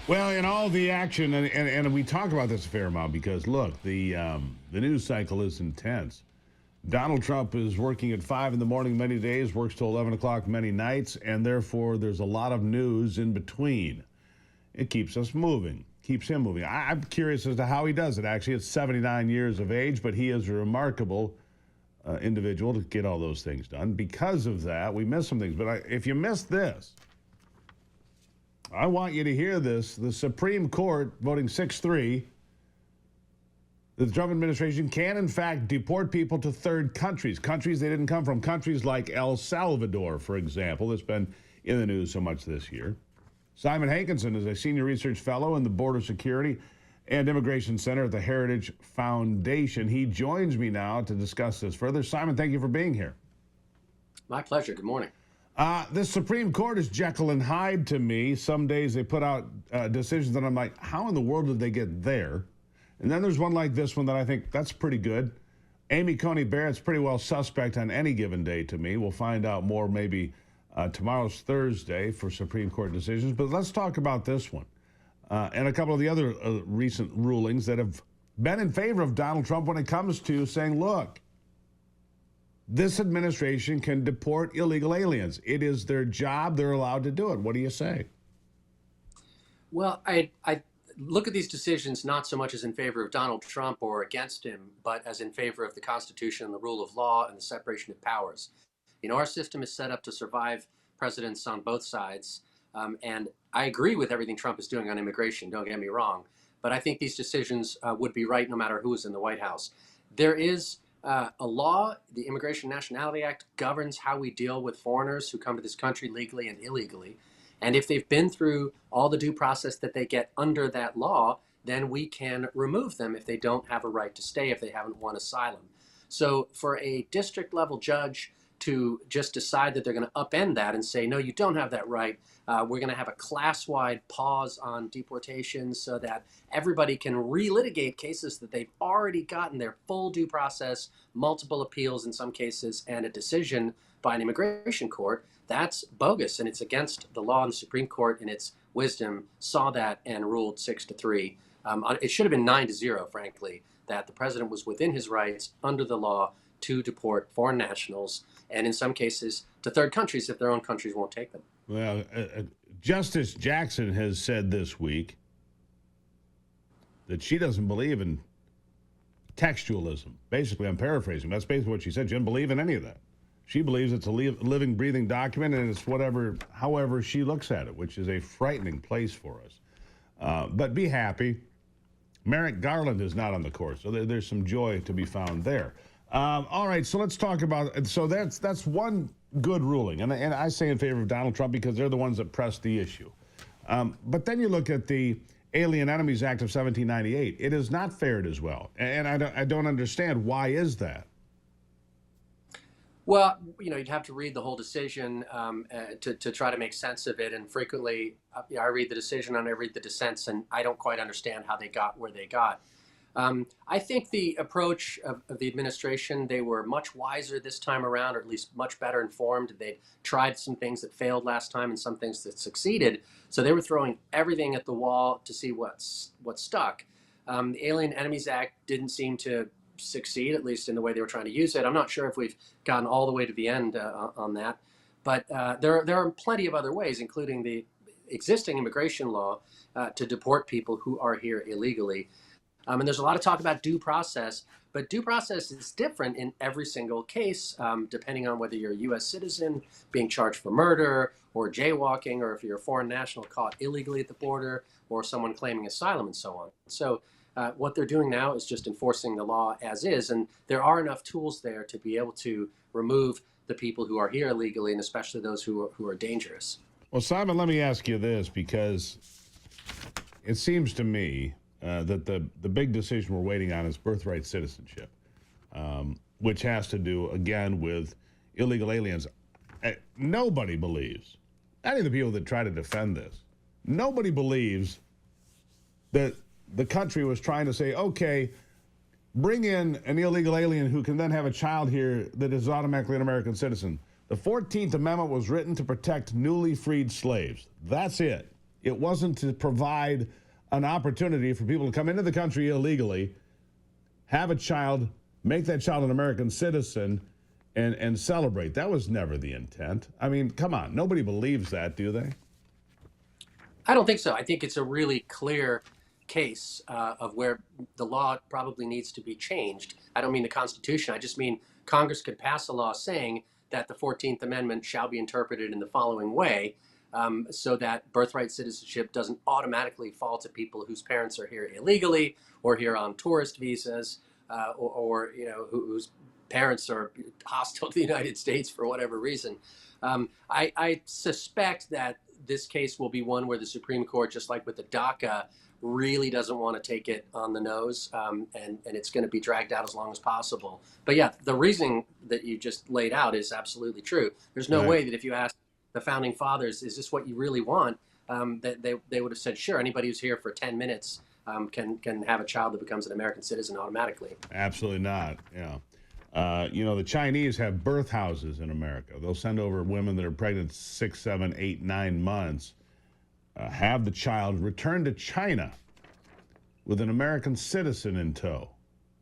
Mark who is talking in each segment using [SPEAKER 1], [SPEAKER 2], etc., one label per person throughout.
[SPEAKER 1] Well, in all the action, and we talk about this a fair amount because, look, the news cycle is intense. Donald Trump is working at 5 in the morning many days, works till 11 o'clock many nights, and therefore there's a lot of news in between. It keeps us moving, keeps him moving. I'm curious as to how he does it. Actually, it's 79 years of age, but he is a remarkable individual to get all those things done. Because of that, we miss some things. But if you missed this, I want you to hear this. The Supreme Court voting 6-3. The Trump administration can, in fact, deport people to third countries, countries they didn't come from, countries like El Salvador, for example, that's been in the news so much this year. Simon Hankinson is a senior research fellow in the Border Security and Immigration Center at the Heritage Foundation. He joins me now to discuss this further. Simon, thank you for being here.
[SPEAKER 2] My pleasure. Good morning.
[SPEAKER 1] The Supreme Court is Jekyll and Hyde to me. Some days they put out decisions that I'm like, how in the world did they get there? And then there's one like this one that I think that's pretty good. Amy Coney Barrett's pretty well suspect on any given day to me. We'll find out more maybe tomorrow's Thursday for Supreme Court decisions. But let's talk about this one and a couple of the other recent rulings that have been in favor of Donald Trump when it comes to saying, look, this administration can deport illegal aliens. It is their job. They're allowed to do it. What do you say?
[SPEAKER 2] Well, I look at these decisions not so much as in favor of Donald Trump or against him, but as in favor of the Constitution and the rule of law and the separation of powers. You know, our system is set up to survive presidents on both sides. And I agree with everything Trump is doing on immigration, don't get me wrong. But I think these decisions would be right no matter who is in the White House. There is a law, the Immigration and Nationality Act, governs how we deal with foreigners who come to this country legally and illegally. And if they've been through all the due process that they get under that law, then we can remove them if they don't have a right to stay, if they haven't won asylum. So for a district level judge to just decide that they're going to upend that and say, no, you don't have that right. We're going to have a class-wide pause on deportations so that everybody can relitigate cases that they've already gotten their full due process, multiple appeals in some cases, and a decision by an immigration court. That's bogus, and it's against the law. And the Supreme Court, in its wisdom, saw that and ruled 6-3. It should have been 9-0, frankly, that the president was within his rights under the law to deport foreign nationals, and in some cases to third countries if their own countries won't take them.
[SPEAKER 1] Well, Justice Jackson has said this week that she doesn't believe in textualism. Basically, I'm paraphrasing. That's basically what she said. She doesn't believe in any of that. She believes it's a living, breathing document, and it's however she looks at it, which is a frightening place for us. But be happy. Merrick Garland is not on the court, so there's some joy to be found there. All right, so let's talk about. So that's one good ruling, and I say in favor of Donald Trump because they're the ones that pressed the issue. But then you look at the Alien Enemies Act of 1798. It has not fared as well, and I don't understand why is that.
[SPEAKER 2] Well, you know, you'd have to read the whole decision to try to make sense of it. And frequently, I read the decision and I read the dissents, and I don't quite understand how they got where they got. I think the approach of the administration, they were much wiser this time around, or at least much better informed. They'd tried some things that failed last time and some things that succeeded. So they were throwing everything at the wall to see what stuck. The Alien Enemies Act didn't seem to succeed, at least in the way they were trying to use it. I'm not sure if we've gotten all the way to the end on that, but there are plenty of other ways, including the existing immigration law, to deport people who are here illegally. And there's a lot of talk about due process, but due process is different in every single case, depending on whether you're a U.S. citizen being charged for murder or jaywalking, or if you're a foreign national caught illegally at the border, or someone claiming asylum and so on. So what they're doing now is just enforcing the law as is, and there are enough tools there to be able to remove the people who are here illegally, and especially those who are dangerous.
[SPEAKER 1] Well, Simon, let me ask you this, because it seems to me that the big decision we're waiting on is birthright citizenship, which has to do, again, with illegal aliens. Nobody believes, any of the people that try to defend this, nobody believes that the country was trying to say, okay, bring in an illegal alien who can then have a child here that is automatically an American citizen. The 14th Amendment was written to protect newly freed slaves. That's it. It wasn't to provide an opportunity for people to come into the country illegally, have a child, make that child an American citizen, and celebrate. That was never the intent. I mean, come on. Nobody believes that, do they?
[SPEAKER 2] I don't think so. I think it's a really clear case of where the law probably needs to be changed. I don't mean the Constitution. I just mean Congress could pass a law saying that the 14th Amendment shall be interpreted in the following way, so that birthright citizenship doesn't automatically fall to people whose parents are here illegally or here on tourist visas, or whose parents are hostile to the United States for whatever reason. I suspect that this case will be one where the Supreme Court, just like with the DACA, really doesn't want to take it on the nose, and it's going to be dragged out as long as possible. But yeah, the reasoning that you just laid out is absolutely true. There's no way that if you ask the founding fathers, is this what you really want, that they would have said, sure, anybody who's here for 10 minutes can have a child that becomes an American citizen automatically.
[SPEAKER 1] Absolutely not, yeah. The Chinese have birth houses in America. They'll send over women that are pregnant 6, 7, 8, 9 months, have the child, return to China with an American citizen in tow.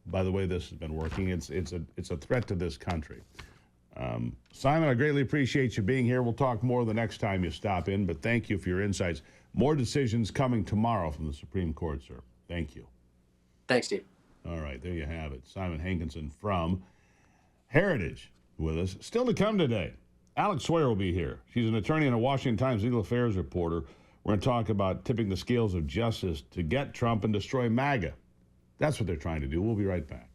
[SPEAKER 1] By the way, this has been working. It's a threat to this country. Simon, I greatly appreciate you being here. We'll talk more the next time you stop in, but thank you for your insights. More decisions coming tomorrow from the Supreme Court, sir. Thank you.
[SPEAKER 2] Thanks, Steve.
[SPEAKER 1] All right, there you have it. Simon Hankinson from Heritage with us. Still to come today, Alex Sawyer will be here. She's an attorney and a Washington Times legal affairs reporter. We're going to talk about tipping the scales of justice to get Trump and destroy MAGA. That's what they're trying to do. We'll be right back.